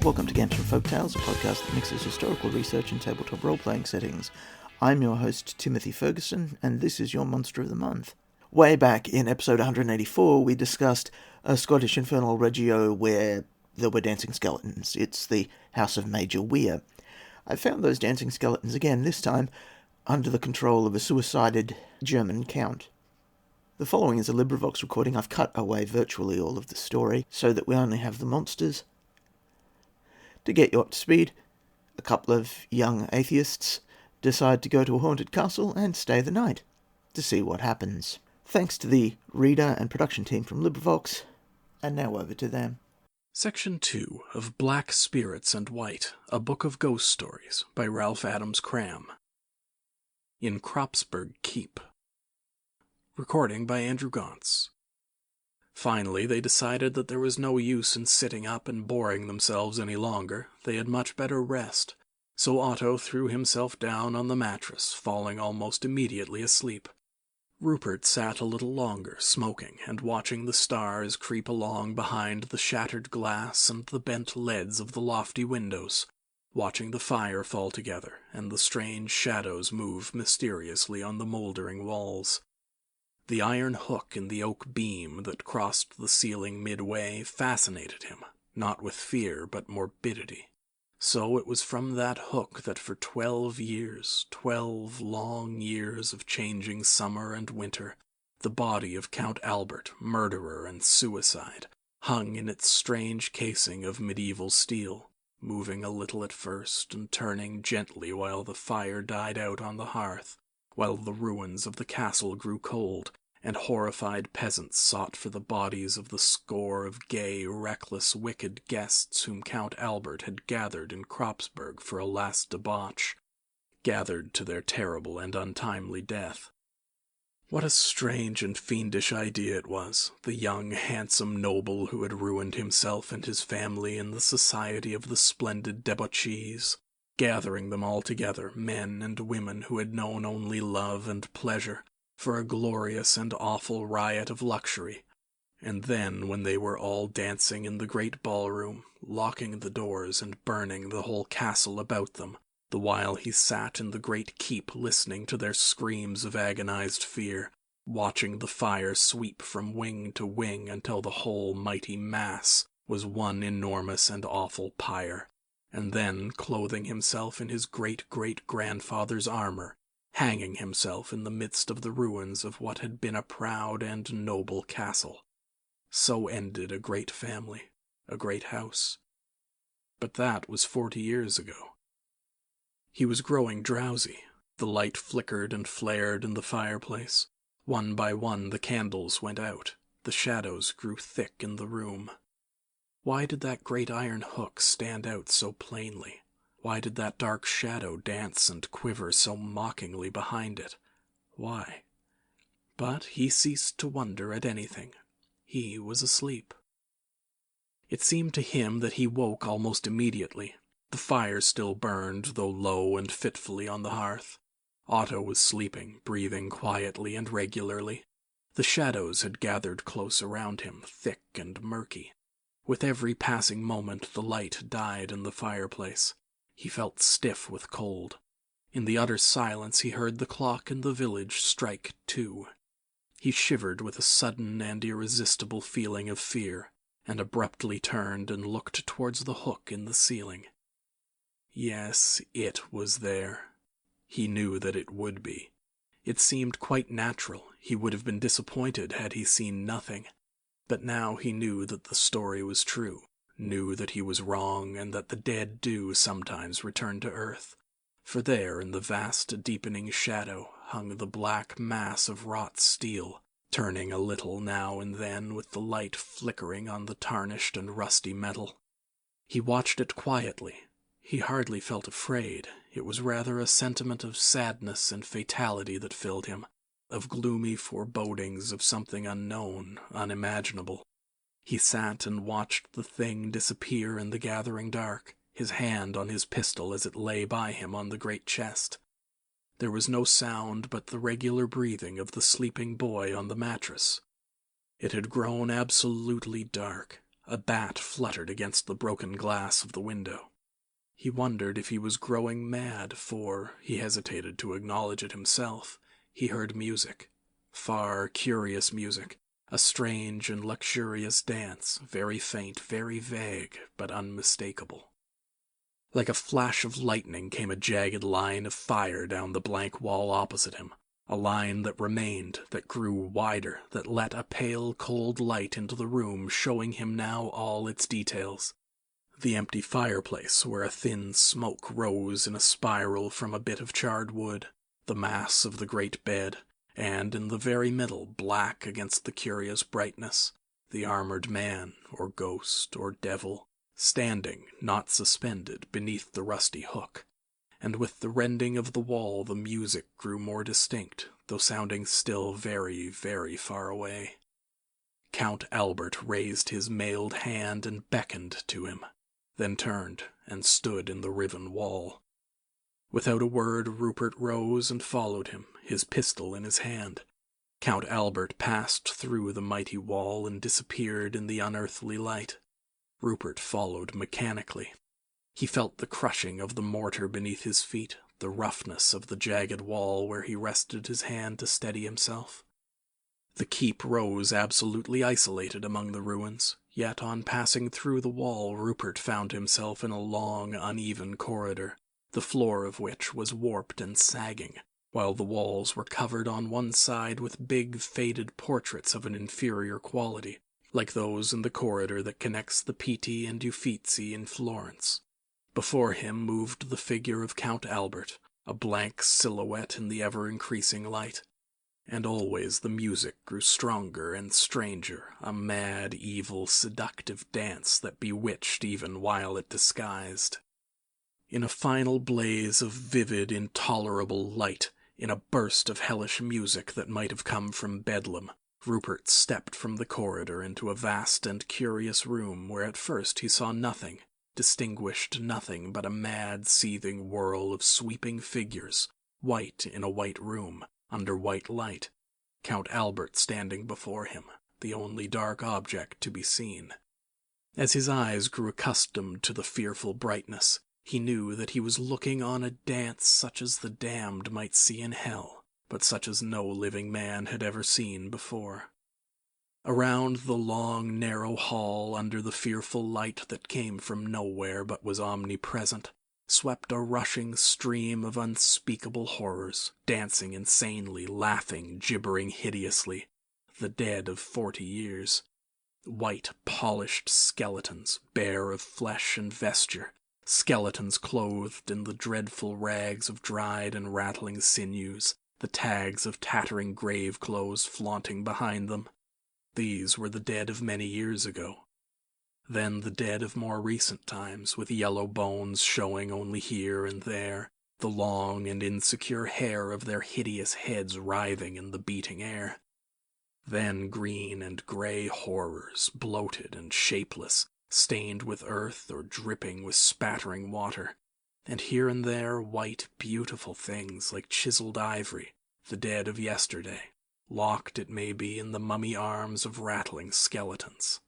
Welcome to Games from Folktales, a podcast that mixes historical research and tabletop role-playing settings. I'm your host, Timothy Ferguson, and this is your Monster of the Month. Way back in episode 184, we discussed a Scottish infernal regio where there were dancing skeletons. It's the House of Major Weir. I found those dancing skeletons again, this time under the control of a suicided German count. The following is a LibriVox recording. I've cut away virtually all of the story so that we only have the monsters. To get you up to speed, a couple of young atheists decide to go to a haunted castle and stay the night to see what happens. Thanks to the reader and production team from LibriVox, and now over to them. Section 2 of Black Spirits and White, A Book of Ghost Stories by Ralph Adams Cram. In Cropsburg Keep. Recording by Andrew Gauntz. Finally, they decided that there was no use in sitting up and boring themselves any longer. They had much better rest. So Otto threw himself down on the mattress, falling almost immediately asleep. Rupert sat a little longer, smoking, and watching the stars creep along behind the shattered glass and the bent leads of the lofty windows, watching the fire fall together, and the strange shadows move mysteriously on the mouldering walls. The iron hook in the oak beam that crossed the ceiling midway fascinated him, not with fear but morbidity. So it was from that hook that for 12 years, 12 long years of changing summer and winter, the body of Count Albert, murderer and suicide, hung in its strange casing of medieval steel, moving a little at first and turning gently while the fire died out on the hearth, while the ruins of the castle grew cold, and horrified peasants sought for the bodies of the score of gay, reckless, wicked guests whom Count Albert had gathered in Cropsburg for a last debauch, gathered to their terrible and untimely death. What a strange and fiendish idea it was, the young, handsome noble who had ruined himself and his family in the society of the splendid debauchees, gathering them all together, men and women who had known only love and pleasure, for a glorious and awful riot of luxury, and then, when they were all dancing in the great ballroom, locking the doors and burning the whole castle about them, the while he sat in the great keep listening to their screams of agonized fear, watching the fire sweep from wing to wing until the whole mighty mass was one enormous and awful pyre, and then, clothing himself in his great-great-grandfather's armor, hanging himself in the midst of the ruins of what had been a proud and noble castle. So ended a great family, a great house. But that was 40 years ago. He was growing drowsy. The light flickered and flared in the fireplace. One by one the candles went out. The shadows grew thick in the room. Why did that great iron hook stand out so plainly? Why did that dark shadow dance and quiver so mockingly behind it? Why? But he ceased to wonder at anything. He was asleep. It seemed to him that he woke almost immediately. The fire still burned, though low and fitfully, on the hearth. Otto was sleeping, breathing quietly and regularly. The shadows had gathered close around him, thick and murky. With every passing moment the light died in the fireplace. He felt stiff with cold. In the utter silence he heard the clock in the village strike 2. He shivered with a sudden and irresistible feeling of fear, and abruptly turned and looked towards the hook in the ceiling. Yes, it was there. He knew that it would be. It seemed quite natural. He would have been disappointed had he seen nothing. But now he knew that the story was true, knew that he was wrong, and that the dead do sometimes return to earth. For there, in the vast deepening shadow, hung the black mass of wrought steel, turning a little now and then with the light flickering on the tarnished and rusty metal. He watched it quietly. He hardly felt afraid. It was rather a sentiment of sadness and fatality that filled him, of gloomy forebodings of something unknown, unimaginable. He sat and watched the thing disappear in the gathering dark, his hand on his pistol as it lay by him on the great chest. There was no sound but the regular breathing of the sleeping boy on the mattress. It had grown absolutely dark. A bat fluttered against the broken glass of the window. He wondered if he was growing mad, for, he hesitated to acknowledge it himself, he heard music. Far, curious music. A strange and luxurious dance, very faint, very vague, but unmistakable. Like a flash of lightning came a jagged line of fire down the blank wall opposite him, a line that remained, that grew wider, that let a pale, cold light into the room, showing him now all its details. The empty fireplace, where a thin smoke rose in a spiral from a bit of charred wood, the mass of the great bed, and in the very middle, black against the curious brightness, the armored man, or ghost, or devil, standing, not suspended, beneath the rusty hook. And with the rending of the wall the music grew more distinct, though sounding still very, very far away. Count Albert raised his mailed hand and beckoned to him, then turned and stood in the riven wall. Without a word Rupert rose and followed him, his pistol in his hand. Count Albert passed through the mighty wall and disappeared in the unearthly light. Rupert followed mechanically. He felt the crushing of the mortar beneath his feet, the roughness of the jagged wall where he rested his hand to steady himself. The keep rose absolutely isolated among the ruins, yet on passing through the wall Rupert found himself in a long, uneven corridor, the floor of which was warped and sagging, while the walls were covered on one side with big, faded portraits of an inferior quality, like those in the corridor that connects the Pitti and Uffizi in Florence. Before him moved the figure of Count Albert, a blank silhouette in the ever-increasing light. And always the music grew stronger and stranger, a mad, evil, seductive dance that bewitched even while it disguised. In a final blaze of vivid, intolerable light, in a burst of hellish music that might have come from Bedlam, Rupert stepped from the corridor into a vast and curious room where at first he saw nothing, distinguished nothing but a mad, seething whirl of sweeping figures, white in a white room, under white light, Count Albert standing before him, the only dark object to be seen. As his eyes grew accustomed to the fearful brightness, he knew that he was looking on a dance such as the damned might see in hell, but such as no living man had ever seen before. Around the long, narrow hall, under the fearful light that came from nowhere but was omnipresent, swept a rushing stream of unspeakable horrors, dancing insanely, laughing, gibbering hideously, the dead of 40 years. White, polished skeletons, bare of flesh and vesture, skeletons clothed in the dreadful rags of dried and rattling sinews, the tags of tattering grave clothes flaunting behind them. These were the dead of many years ago. Then the dead of more recent times, with yellow bones showing only here and there, the long and insecure hair of their hideous heads writhing in the beating air. Then green and gray horrors, bloated and shapeless, stained with earth or dripping with spattering water, and here and there white, beautiful things like chiseled ivory, the dead of yesterday, locked, it may be, in the mummy arms of rattling skeletons.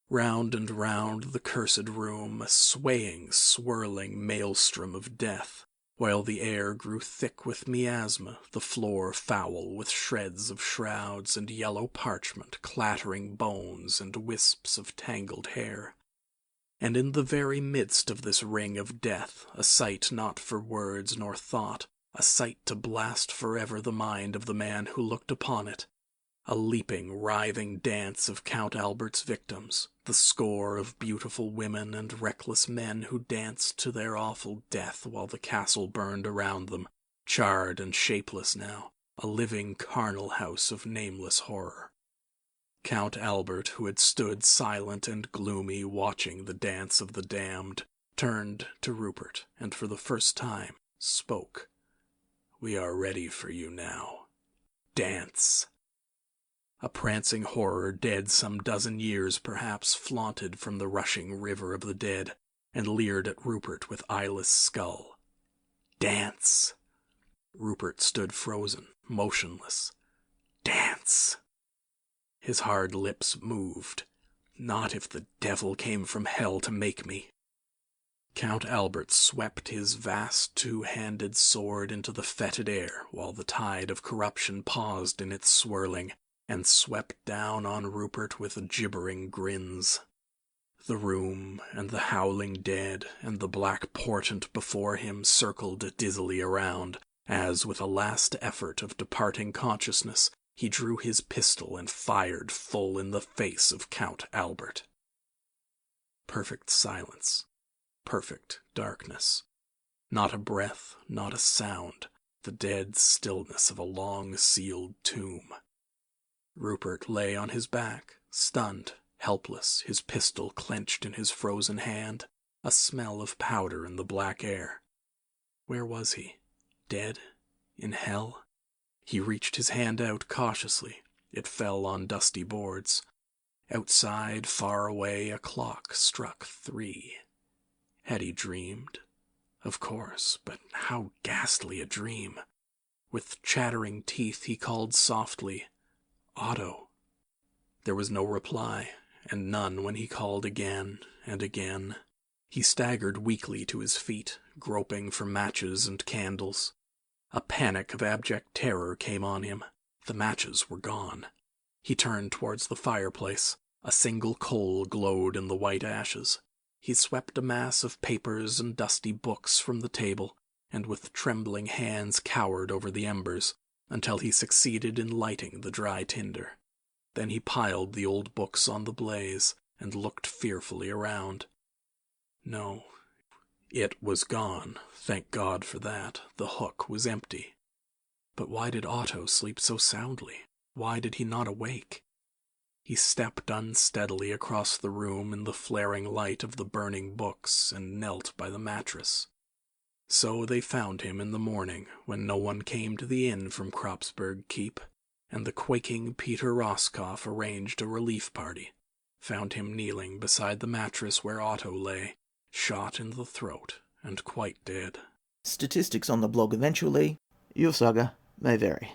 Round and round the cursed room, a swaying, swirling maelstrom of death, while the air grew thick with miasma, the floor foul with shreds of shrouds and yellow parchment, clattering bones and wisps of tangled hair. And in the very midst of this ring of death, a sight not for words nor thought, a sight to blast forever the mind of the man who looked upon it, a leaping, writhing dance of Count Albert's victims, the score of beautiful women and reckless men who danced to their awful death while the castle burned around them, charred and shapeless now, a living carnal house of nameless horror. Count Albert, who had stood silent and gloomy watching the dance of the damned, turned to Rupert and for the first time spoke. "We are ready for you now. Dance." A prancing horror, dead some dozen years perhaps, flaunted from the rushing river of the dead, and leered at Rupert with eyeless skull. "Dance!" Rupert stood frozen, motionless. "Dance!" His hard lips moved. Not if the devil came from hell to make me. Count Albert swept his vast two-handed sword into the fetid air while the tide of corruption paused in its swirling and swept down on Rupert with gibbering grins. The room and the howling dead and the black portent before him circled dizzily around as, with a last effort of departing consciousness, he drew his pistol and fired full in the face of Count Albert. Perfect silence. Perfect darkness. Not a breath, not a sound, the dead stillness of a long-sealed tomb. Rupert lay on his back, stunned, helpless, his pistol clenched in his frozen hand, a smell of powder in the black air. Where was he? Dead? In hell? He reached his hand out cautiously. It fell on dusty boards. Outside, far away, a clock struck 3. Had he dreamed? Of course, but how ghastly a dream. With chattering teeth he called softly, "Otto." There was no reply, and none when he called again and again. He staggered weakly to his feet, groping for matches and candles. A panic of abject terror came on him. The matches were gone. He turned towards the fireplace. A single coal glowed in the white ashes. He swept a mass of papers and dusty books from the table, and with trembling hands cowered over the embers, until he succeeded in lighting the dry tinder. Then he piled the old books on the blaze, and looked fearfully around. No, it was gone. Thank God for that. The hook was empty. But why did Otto sleep so soundly? Why did he not awake? He stepped unsteadily across the room in the flaring light of the burning books and knelt by the mattress. So they found him in the morning, when no one came to the inn from Cropsburg Keep, and the quaking Peter Roscoff arranged a relief party, found him kneeling beside the mattress where Otto lay, shot in the throat and quite dead. Statistics on the blog eventually. Your saga may vary.